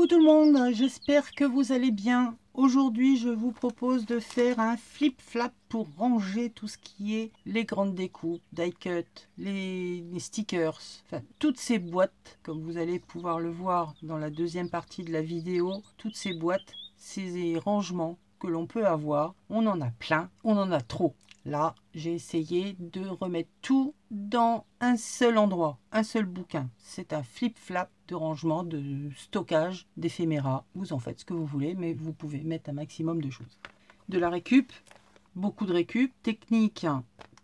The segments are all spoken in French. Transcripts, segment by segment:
Coucou tout le monde, j'espère que vous allez bien. Aujourd'hui, je vous propose de faire un flip-flap pour ranger tout ce qui est les grandes découpes, die-cut, les stickers, enfin toutes ces boîtes, comme vous allez pouvoir le voir dans la deuxième partie de la vidéo, toutes ces boîtes, ces rangements que l'on peut avoir, on en a plein, on en a trop. Là, j'ai essayé de remettre tout dans un seul endroit, un seul bouquin. C'est un flip-flap de rangement, de stockage, d'éphéméra. Vous en faites ce que vous voulez, mais vous pouvez mettre un maximum de choses. De la récup, beaucoup de récup. Technique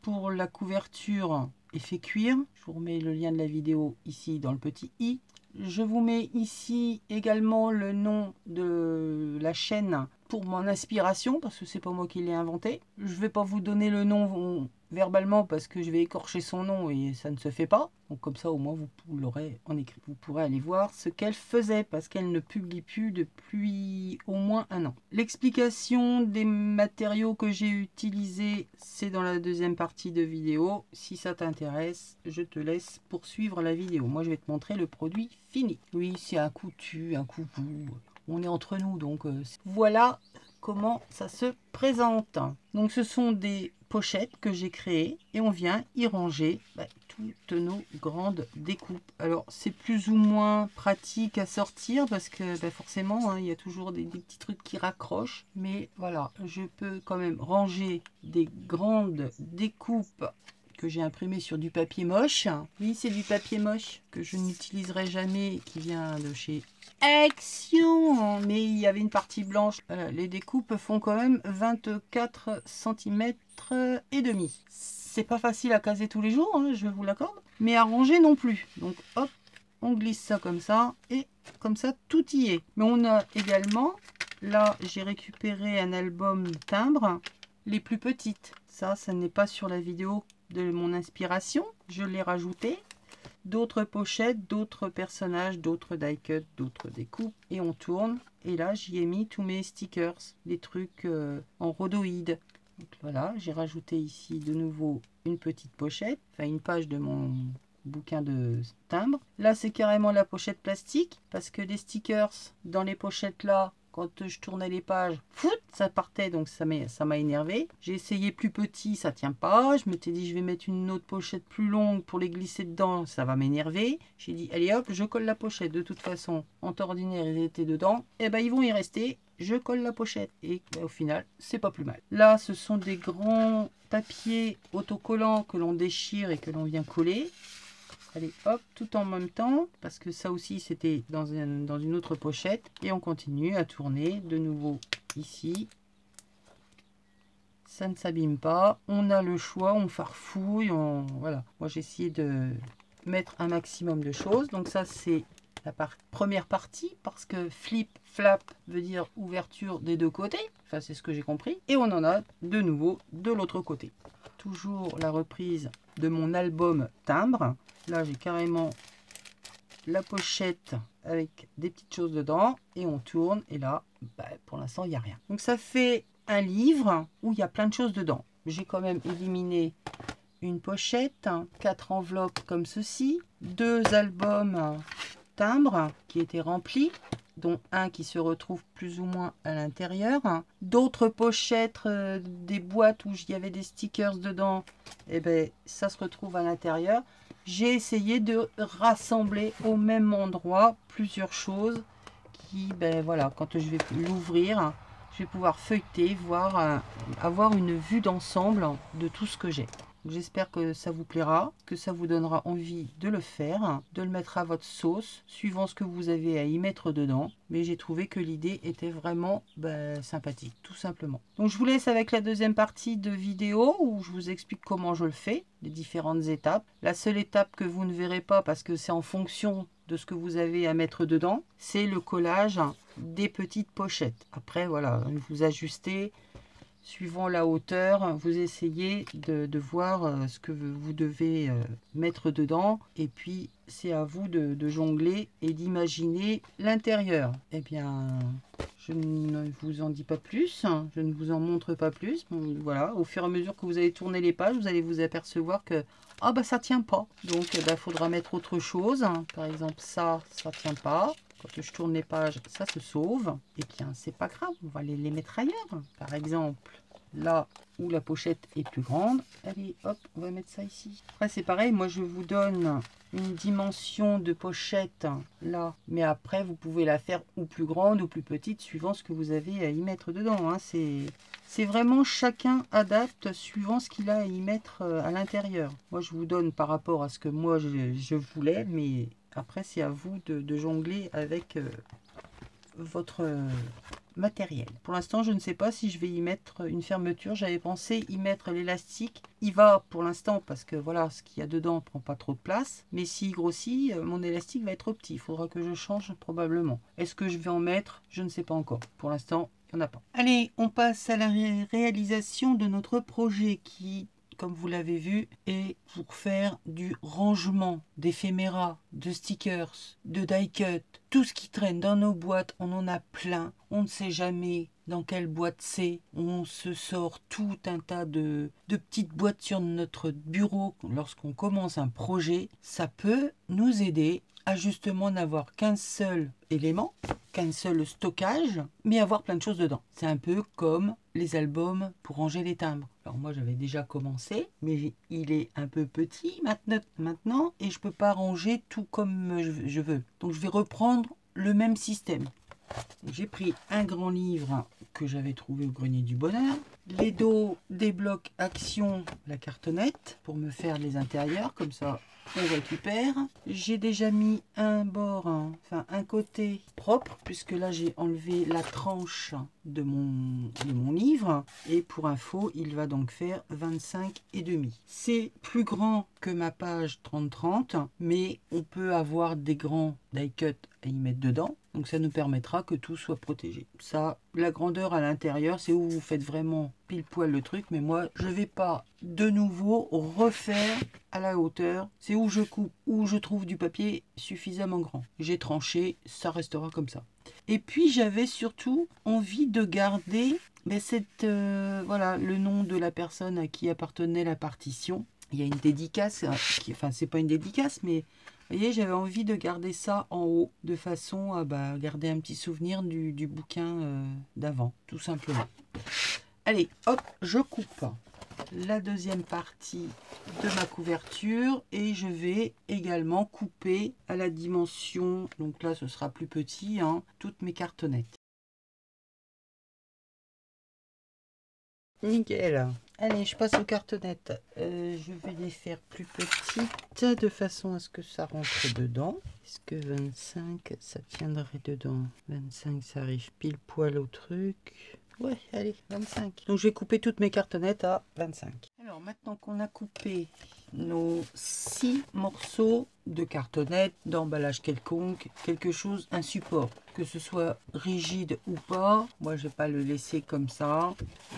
pour la couverture effet cuir. Je vous remets le lien de la vidéo ici dans le petit i. Je vous mets ici également le nom de la chaîne pour mon inspiration, parce que c'est pas moi qui l'ai inventé. Je vais pas vous donner le nom verbalement parce que je vais écorcher son nom et ça ne se fait pas. Donc comme ça au moins vous l'aurez en écrit. Vous pourrez aller voir ce qu'elle faisait parce qu'elle ne publie plus depuis au moins un an. L'explication des matériaux que j'ai utilisés, c'est dans la deuxième partie de vidéo. Si ça t'intéresse, je te laisse poursuivre la vidéo. Moi je vais te montrer le produit fini. Oui, c'est un coutu, un coucou. On est entre nous, donc voilà comment ça se présente. Donc ce sont des pochettes que j'ai créées et on vient y ranger toutes nos grandes découpes. Alors c'est plus ou moins pratique à sortir parce que forcément il y a toujours des petits trucs qui raccrochent. Mais voilà, je peux quand même ranger des grandes découpes que j'ai imprimé sur du papier moche. Oui, c'est du papier moche que je n'utiliserai jamais, qui vient de chez Action. Mais il y avait une partie blanche. Les découpes font quand même 24 cm et demi. C'est pas facile à caser tous les jours, hein, je vous l'accorde, mais à ranger non plus. Donc hop, on glisse ça comme ça et comme ça tout y est. Mais on a également, là j'ai récupéré un album timbres, les plus petites. Ça n'est pas sur la vidéo de mon inspiration, je l'ai rajouté. D'autres pochettes, d'autres personnages, d'autres die-cut, d'autres découpes. Et on tourne. Et là, j'y ai mis tous mes stickers, des trucs en rhodoïde. Donc voilà, j'ai rajouté ici de nouveau une petite pochette, enfin une page de mon bouquin de timbre. Là, c'est carrément la pochette plastique, parce que les stickers dans les pochettes là, quand je tournais les pages, ça partait, donc ça m'a énervé. J'ai essayé plus petit, ça tient pas. Je m'étais dit, je vais mettre une autre pochette plus longue pour les glisser dedans, ça va m'énerver. J'ai dit, allez hop, je colle la pochette. De toute façon, en temps ordinaire, ils étaient dedans. Et ben, ils vont y rester. Je colle la pochette. Et au final, c'est pas plus mal. Là, ce sont des grands papiers autocollants que l'on déchire et que l'on vient coller. Allez hop, tout en même temps, parce que ça aussi c'était dans une autre pochette. Et on continue à tourner de nouveau ici. Ça ne s'abîme pas. On a le choix, on farfouille. Voilà. Moi j'ai essayé de mettre un maximum de choses. Donc ça c'est la première partie, parce que flip, flap veut dire ouverture des deux côtés. Enfin c'est ce que j'ai compris. Et on en a de nouveau de l'autre côté. Toujours la reprise de mon album timbre. Là, j'ai carrément la pochette avec des petites choses dedans. Et on tourne. Et là, pour l'instant, il n'y a rien. Donc, ça fait un livre où il y a plein de choses dedans. J'ai quand même éliminé une pochette, 4 enveloppes comme ceci, 2 albums timbres qui étaient remplis, dont un qui se retrouve plus ou moins à l'intérieur. D'autres pochettes, des boîtes où il y avait des stickers dedans, et ça se retrouve à l'intérieur. J'ai essayé de rassembler au même endroit plusieurs choses qui, voilà, quand je vais l'ouvrir, je vais pouvoir feuilleter, voir, avoir une vue d'ensemble de tout ce que j'ai. J'espère que ça vous plaira, que ça vous donnera envie de le faire, de le mettre à votre sauce, suivant ce que vous avez à y mettre dedans. Mais j'ai trouvé que l'idée était vraiment sympathique, tout simplement. Donc je vous laisse avec la deuxième partie de vidéo où je vous explique comment je le fais, les différentes étapes. La seule étape que vous ne verrez pas parce que c'est en fonction de ce que vous avez à mettre dedans, c'est le collage des petites pochettes. Après, voilà, vous ajustez. Suivant la hauteur, vous essayez de voir ce que vous devez mettre dedans. Et puis, c'est à vous de jongler et d'imaginer l'intérieur. Eh bien, je ne vous en dis pas plus. Je ne vous en montre pas plus. Bon, voilà, au fur et à mesure que vous allez tourner les pages, vous allez vous apercevoir que ça tient pas. Donc, il faudra mettre autre chose. Par exemple, ça tient pas. quand je tourne les pages, ça se sauve. Et bien, c'est pas grave, on va les mettre ailleurs. Par exemple, là où la pochette est plus grande. Allez, hop, on va mettre ça ici. Après, c'est pareil, moi je vous donne une dimension de pochette là. Mais après, vous pouvez la faire ou plus grande ou plus petite, suivant ce que vous avez à y mettre dedans. Hein. C'est vraiment chacun adapte suivant ce qu'il a à y mettre à l'intérieur. Moi, je vous donne par rapport à ce que moi je voulais, mais après, c'est à vous de jongler avec votre matériel. Pour l'instant, je ne sais pas si je vais y mettre une fermeture. J'avais pensé y mettre l'élastique. Il va pour l'instant parce que voilà, ce qu'il y a dedans ne prend pas trop de place. Mais s'il grossit, mon élastique va être trop petit. Il faudra que je change probablement. Est-ce que je vais en mettre? Je ne sais pas encore. Pour l'instant, il n'y en a pas. Allez, on passe à la réalisation de notre projet qui, comme vous l'avez vu, est pour faire du rangement d'éphéméras, de stickers, de die-cut. Tout ce qui traîne dans nos boîtes, on en a plein. On ne sait jamais dans quelle boîte c'est. On se sort tout un tas de petites boîtes sur notre bureau lorsqu'on commence un projet. Ça peut nous aider à justement n'avoir qu'un seul élément, qu'un seul stockage, mais avoir plein de choses dedans. C'est un peu comme les albums pour ranger les timbres. Alors moi j'avais déjà commencé, mais il est un peu petit maintenant et je peux pas ranger tout comme je veux. Donc je vais reprendre le même système. J'ai pris un grand livre que j'avais trouvé au grenier du bonheur, les dos des blocs action, la cartonnette pour me faire les intérieurs, comme ça on récupère. J'ai déjà mis un bord, enfin un côté propre, puisque là j'ai enlevé la tranche de mon livre. Et pour info, il va donc faire 25,5. C'est plus grand que ma page 30-30, mais on peut avoir des grands die cut à y mettre dedans. Donc ça nous permettra que tout soit protégé. Ça, la grandeur à l'intérieur, c'est où vous faites vraiment pile poil le truc. Mais moi, je ne vais pas de nouveau refaire à la hauteur. C'est où je coupe, où je trouve du papier suffisamment grand. J'ai tranché, ça restera comme ça. Et puis j'avais surtout envie de garder voilà, le nom de la personne à qui appartenait la partition. Il y a une dédicace, enfin c'est pas une dédicace, mais vous voyez, j'avais envie de garder ça en haut, de façon à garder un petit souvenir du bouquin d'avant, tout simplement. Allez, hop, je coupe la deuxième partie de ma couverture et je vais également couper à la dimension, donc là ce sera plus petit, toutes mes cartonnettes. Nickel. Allez, je passe aux cartonnettes. Je vais les faire plus petites de façon à ce que ça rentre dedans. Est-ce que 25, ça tiendrait dedans? 25, ça arrive pile poil au truc. Ouais, allez, 25. Donc, je vais couper toutes mes cartonnettes à 25. Alors, maintenant qu'on a coupé nos 6 morceaux de cartonnettes, d'emballage quelconque, quelque chose, un support, que ce soit rigide ou pas, moi je vais pas le laisser comme ça.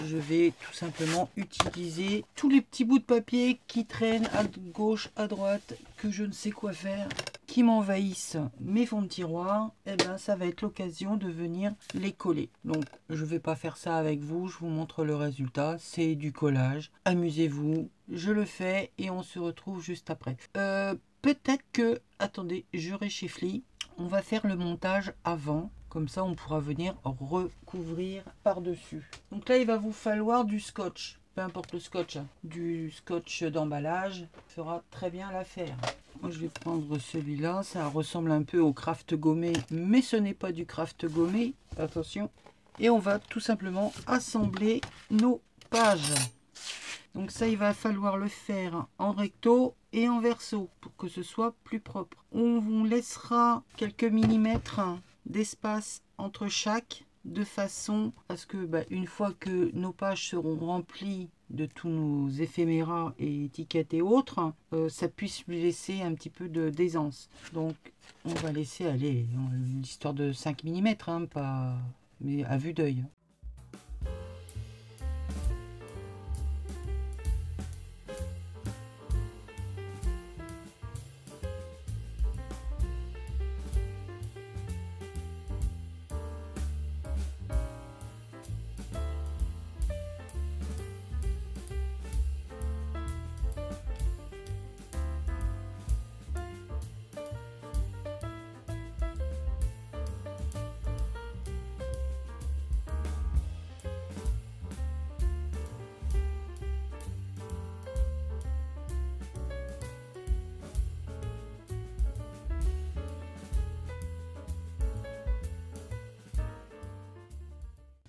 Je vais tout simplement utiliser tous les petits bouts de papier qui traînent à gauche, à droite, que je ne sais quoi faire, qui m'envahissent mes fonds de tiroir. Et ben ça va être l'occasion de venir les coller. Donc je vais pas faire ça avec vous, je vous montre le résultat, c'est du collage. Amusez-vous, je le fais et on se retrouve juste après. Peut-être que, attendez, je réchiflie. On va faire le montage avant. Comme ça, on pourra venir recouvrir par-dessus. Donc là, il va vous falloir du scotch. Peu importe le scotch. Du scotch d'emballage fera très bien l'affaire. Moi, je vais prendre celui-là. Ça ressemble un peu au craft gommé. Mais ce n'est pas du craft gommé. Attention. Et on va tout simplement assembler nos pages. Donc ça, il va falloir le faire en recto et en verso pour que ce soit plus propre. On vous laissera quelques millimètres d'espace entre chaque, de façon à ce que une fois que nos pages seront remplies de tous nos éphéméras et étiquettes et autres, ça puisse lui laisser un petit peu d'aisance. Donc on va laisser aller l'histoire de 5 mm, pas, mais à vue d'œil.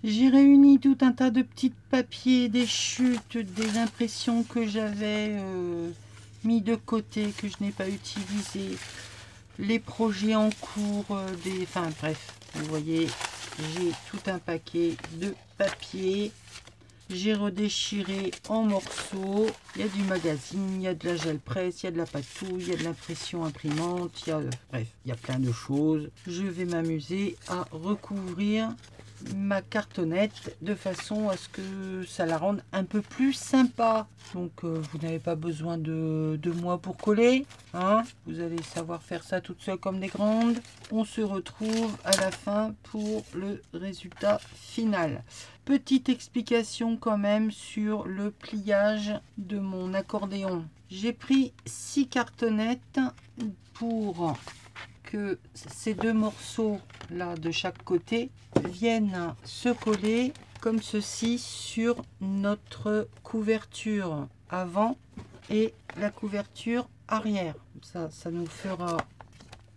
J'ai réuni tout un tas de petits papiers, des chutes, des impressions que j'avais mis de côté, que je n'ai pas utilisé, les projets en cours, enfin bref, vous voyez, j'ai tout un paquet de papier. J'ai redéchiré en morceaux. Il y a du magazine, il y a de la gel presse, il y a de la patouille, il y a de l'impression imprimante, bref, il y a plein de choses. Je vais m'amuser à recouvrir ma cartonnette de façon à ce que ça la rende un peu plus sympa. Donc vous n'avez pas besoin de moi pour coller, hein. Vous allez savoir faire ça toute seule comme des grandes. On se retrouve à la fin pour le résultat final. Petite explication quand même sur le pliage de mon accordéon. J'ai pris 6 cartonnettes pour que ces deux morceaux là de chaque côté viennent se coller comme ceci sur notre couverture avant et la couverture arrière. Ça nous fera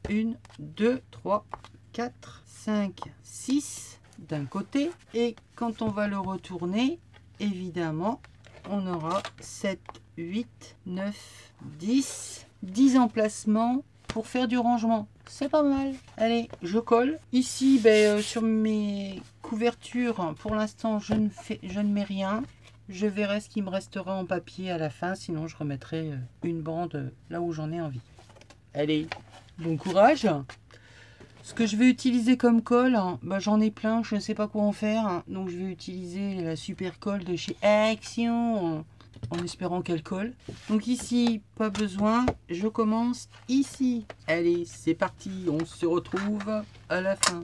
1, 2, 3, 4, 5, 6 d'un côté, et quand on va le retourner, évidemment, on aura 7, 8, 9, 10 emplacements pour faire du rangement. C'est pas mal. Allez, je colle. Ici, sur mes couvertures, pour l'instant, je ne mets rien. Je verrai ce qui me restera en papier à la fin, sinon je remettrai une bande là où j'en ai envie. Allez, bon courage. Ce que je vais utiliser comme colle, j'en ai plein, je ne sais pas quoi en faire. Donc je vais utiliser la super colle de chez Action, en espérant qu'elle colle. Donc ici, pas besoin. Je commence ici. Allez, c'est parti. On se retrouve à la fin.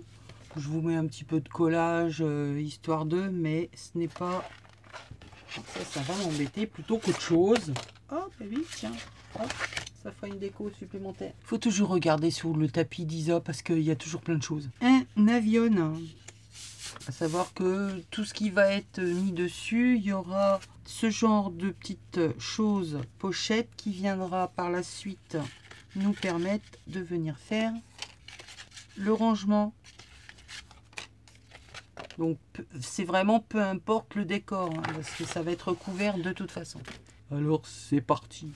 Je vous mets un petit peu de collage, histoire de, mais ce n'est pas... Ça va m'embêter plutôt qu'autre chose. Oh, oui, tiens. Hop. Ça fera une déco supplémentaire. Il faut toujours regarder sur le tapis d'Isa parce qu'il y a toujours plein de choses. Un avion. À savoir que tout ce qui va être mis dessus, il y aura ce genre de petites choses, pochettes, qui viendra par la suite nous permettre de venir faire le rangement. Donc c'est vraiment peu importe le décor, hein, parce que ça va être couvert de toute façon. Alors c'est parti.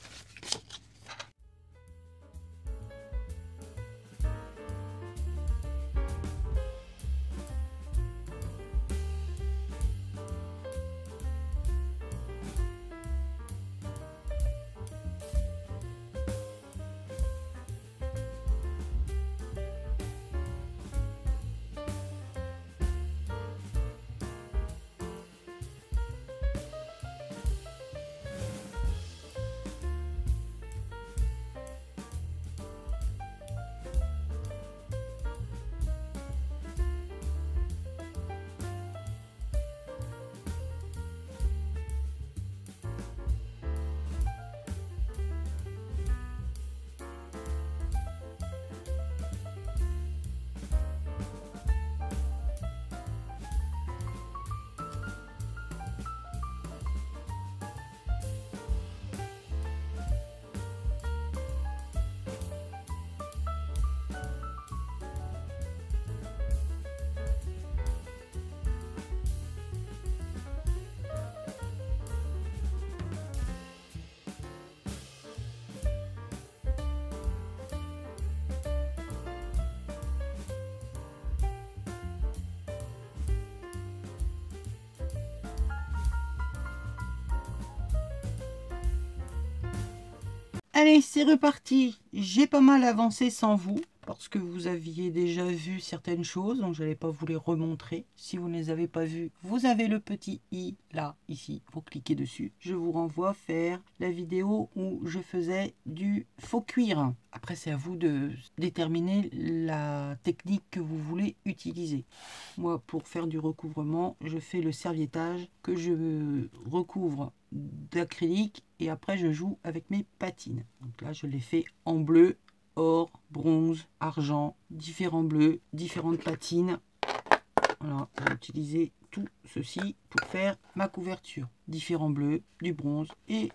Allez, c'est reparti. J'ai pas mal avancé sans vous, parce que vous aviez déjà vu certaines choses, donc je n'allais pas vous les remontrer. Si vous ne les avez pas vues, vous avez le petit i là, ici, vous cliquez dessus. Je vous renvoie faire la vidéo où je faisais du faux cuir. Après, c'est à vous de déterminer la technique que vous voulez utiliser. Moi, pour faire du recouvrement, je fais le serviettage que je recouvre d'acrylique et après je joue avec mes patines. Donc là, je l'ai fait en bleu, or, bronze, argent, différents bleus, différentes patines. Voilà, j'ai utilisé tout ceci pour faire ma couverture. Différents bleus, du bronze et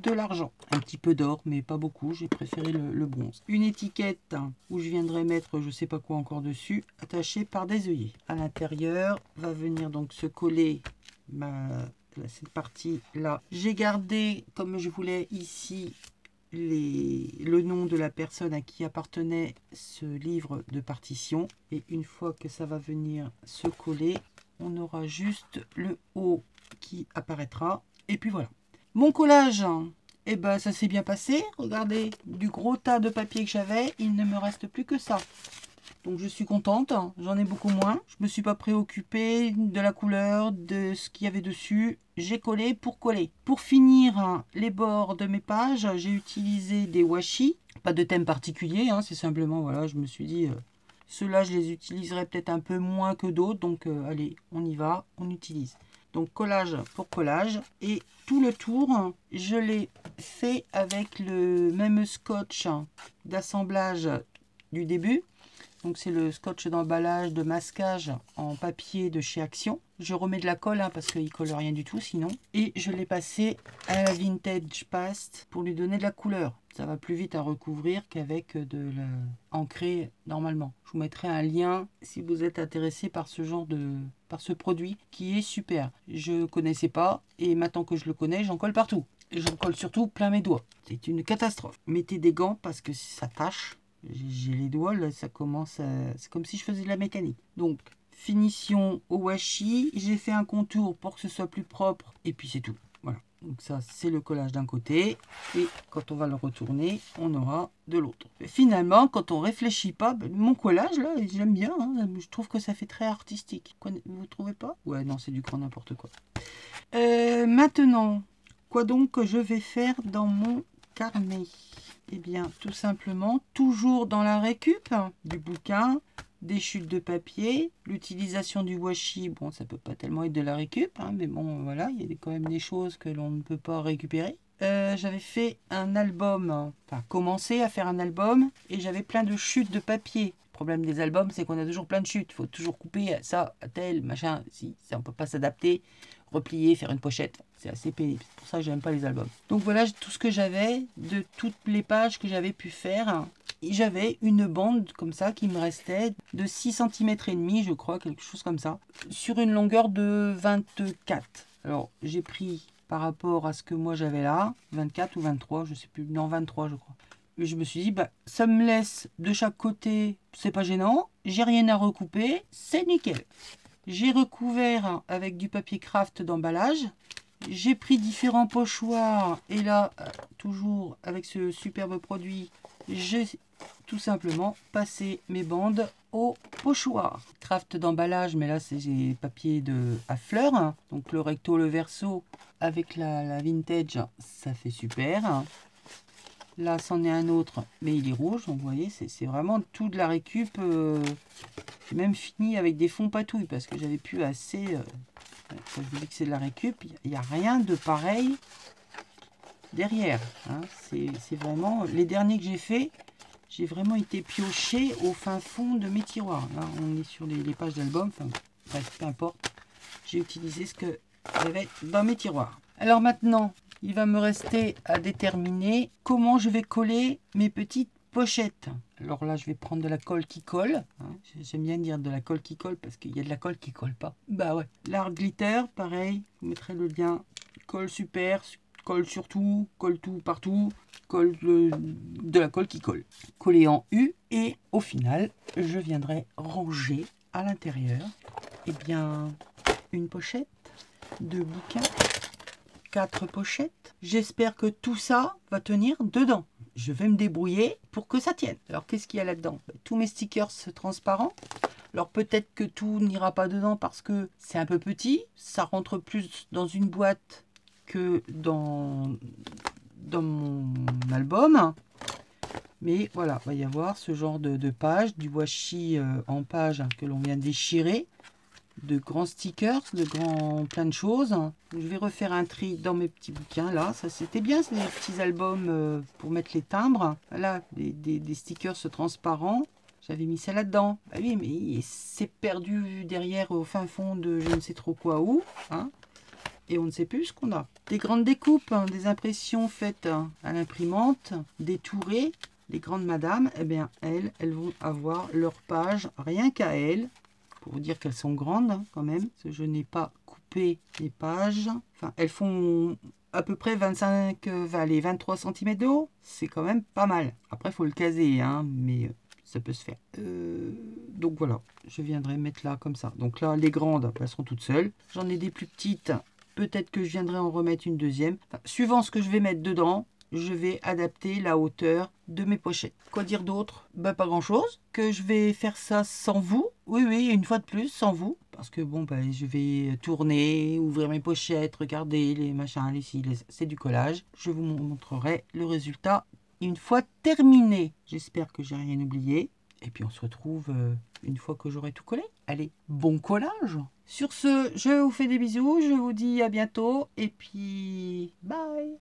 de l'argent. Un petit peu d'or, mais pas beaucoup, j'ai préféré le bronze. Une étiquette où je viendrai mettre je sais pas quoi encore dessus, attachée par des œillets. À l'intérieur va venir donc se coller cette partie là. J'ai gardé, comme je voulais ici, le nom de la personne à qui appartenait ce livre de partition. Et une fois que ça va venir se coller, on aura juste le haut qui apparaîtra. Et puis voilà. Mon collage, eh ben, ça s'est bien passé. Regardez, du gros tas de papier que j'avais, il ne me reste plus que ça. Donc je suis contente, j'en ai beaucoup moins. Je me suis pas préoccupée de la couleur, de ce qu'il y avait dessus. J'ai collé pour coller. Pour finir les bords de mes pages, j'ai utilisé des washi. Pas de thème particulier, c'est simplement, voilà, je me suis dit, ceux-là je les utiliserai peut-être un peu moins que d'autres. Donc allez, on y va, on utilise. Donc collage pour collage. Et tout le tour, je l'ai fait avec le même scotch d'assemblage du début. Donc c'est le scotch d'emballage, de masquage en papier de chez Action. Je remets de la colle parce qu'il ne colle rien du tout sinon. Et je l'ai passé à la Vintage Paste pour lui donner de la couleur. Ça va plus vite à recouvrir qu'avec de l'ancré normalement. Je vous mettrai un lien si vous êtes intéressé par ce produit qui est super. Je ne connaissais pas et maintenant que je le connais, j'en colle partout. J'en colle surtout plein mes doigts. C'est une catastrophe. Mettez des gants parce que si ça tâche. J'ai les doigts, là, ça commence à... C'est comme si je faisais de la mécanique. Donc, finition au washi. J'ai fait un contour pour que ce soit plus propre. Et puis, c'est tout. Voilà. Donc, ça, c'est le collage d'un côté. Et quand on va le retourner, on aura de l'autre. Finalement, quand on réfléchit pas, mon collage, là, j'aime bien. Je trouve que ça fait très artistique. Vous trouvez pas? Ouais, non, c'est du grand n'importe quoi. Maintenant, quoi donc que je vais faire dans mon carnet? Eh bien, tout simplement, toujours dans la récup du bouquin, des chutes de papier, l'utilisation du washi. Bon, ça peut pas tellement être de la récup, mais bon, voilà, il y a quand même des choses que l'on ne peut pas récupérer. J'avais fait un album, enfin, commencé à faire un album, et j'avais plein de chutes de papier. Le problème des albums, c'est qu'on a toujours plein de chutes. Il faut toujours couper ça, à tel, machin. Si ça, on peut pas s'adapter, replier, faire une pochette. C'est assez pénible. C'est pour ça que j'aime pas les albums. Donc voilà tout ce que j'avais de toutes les pages que j'avais pu faire. Et j'avais une bande comme ça qui me restait de 6 cm et demi, je crois, quelque chose comme ça, sur une longueur de 24. Alors j'ai pris par rapport à ce que moi j'avais là, 24 ou 23, je sais plus, non 23 je crois. Et je me suis dit, ça me laisse de chaque côté, c'est pas gênant, j'ai rien à recouper, c'est nickel. J'ai recouvert avec du papier craft d'emballage. J'ai pris différents pochoirs et là, toujours avec ce superbe produit, j'ai tout simplement passé mes bandes au pochoir. Craft d'emballage, mais là c'est des papiers à fleurs. Donc le recto, le verso avec la vintage, ça fait super. Là, c'en est un autre, mais il est rouge. Donc, vous voyez, c'est vraiment tout de la récup. J'ai même fini avec des fonds patouilles parce que j'avais plus assez. Je vous dis que c'est de la récup. Il n'y a rien de pareil derrière. C'est vraiment les derniers que j'ai fait. J'ai vraiment été pioché au fin fond de mes tiroirs. Là, on est sur les pages d'album. Enfin, bref, peu importe. J'ai utilisé ce que j'avais dans mes tiroirs. Alors maintenant, il va me rester à déterminer comment je vais coller mes petites pochettes. Alors là, je vais prendre de la colle qui colle. J'aime bien dire de la colle qui colle parce qu'il y a de la colle qui colle pas. Bah ouais. L'art glitter, pareil. Je mettrai le lien. Colle super, colle sur tout, colle tout partout. Colle de la colle qui colle. Coller en U. Et au final, je viendrai ranger à l'intérieur, une pochette de bouquins. 4 pochettes. J'espère que tout ça va tenir dedans. Je vais me débrouiller pour que ça tienne. Alors, qu'est-ce qu'il y a là-dedans? Tous mes stickers transparents. Alors, peut-être que tout n'ira pas dedans parce que c'est un peu petit. Ça rentre plus dans une boîte que dans mon album. Mais voilà, il va y avoir ce genre de page, du washi en page que l'on vient déchirer. De grands stickers, plein de choses. Je vais refaire un tri dans mes petits bouquins là. Ça c'était bien, c'est des petits albums pour mettre les timbres. Là, des stickers transparents. J'avais mis ça là-dedans. Bah oui, mais c'est perdu derrière au fin fond de je ne sais trop quoi où. et on ne sait plus ce qu'on a. Des grandes découpes, hein, des impressions faites à l'imprimante, des tourées. Les grandes madames, eh bien, elles vont avoir leur page rien qu'à elles. Pour vous dire qu'elles sont grandes hein, quand même. Parce que je n'ai pas coupé les pages. Enfin, elles font à peu près 23 cm de haut. C'est quand même pas mal. Après, il faut le caser, hein, mais ça peut se faire. Donc voilà, je viendrai mettre là comme ça. Donc là, les grandes, elles seront toutes seules. J'en ai des plus petites. Peut-être que je viendrai en remettre une deuxième. Enfin, suivant ce que je vais mettre dedans, je vais adapter la hauteur de mes pochettes. Quoi dire d'autre? Bah, pas grand chose. Que je vais faire ça sans vous. Oui, oui, une fois de plus, sans vous. Parce que bon, bah, je vais tourner, ouvrir mes pochettes, regarder les machins, les cils, c'est du collage. Je vous montrerai le résultat une fois terminé. J'espère que j'ai rien oublié. Et puis on se retrouve une fois que j'aurai tout collé. Allez, bon collage! Sur ce, je vous fais des bisous, je vous dis à bientôt et puis bye!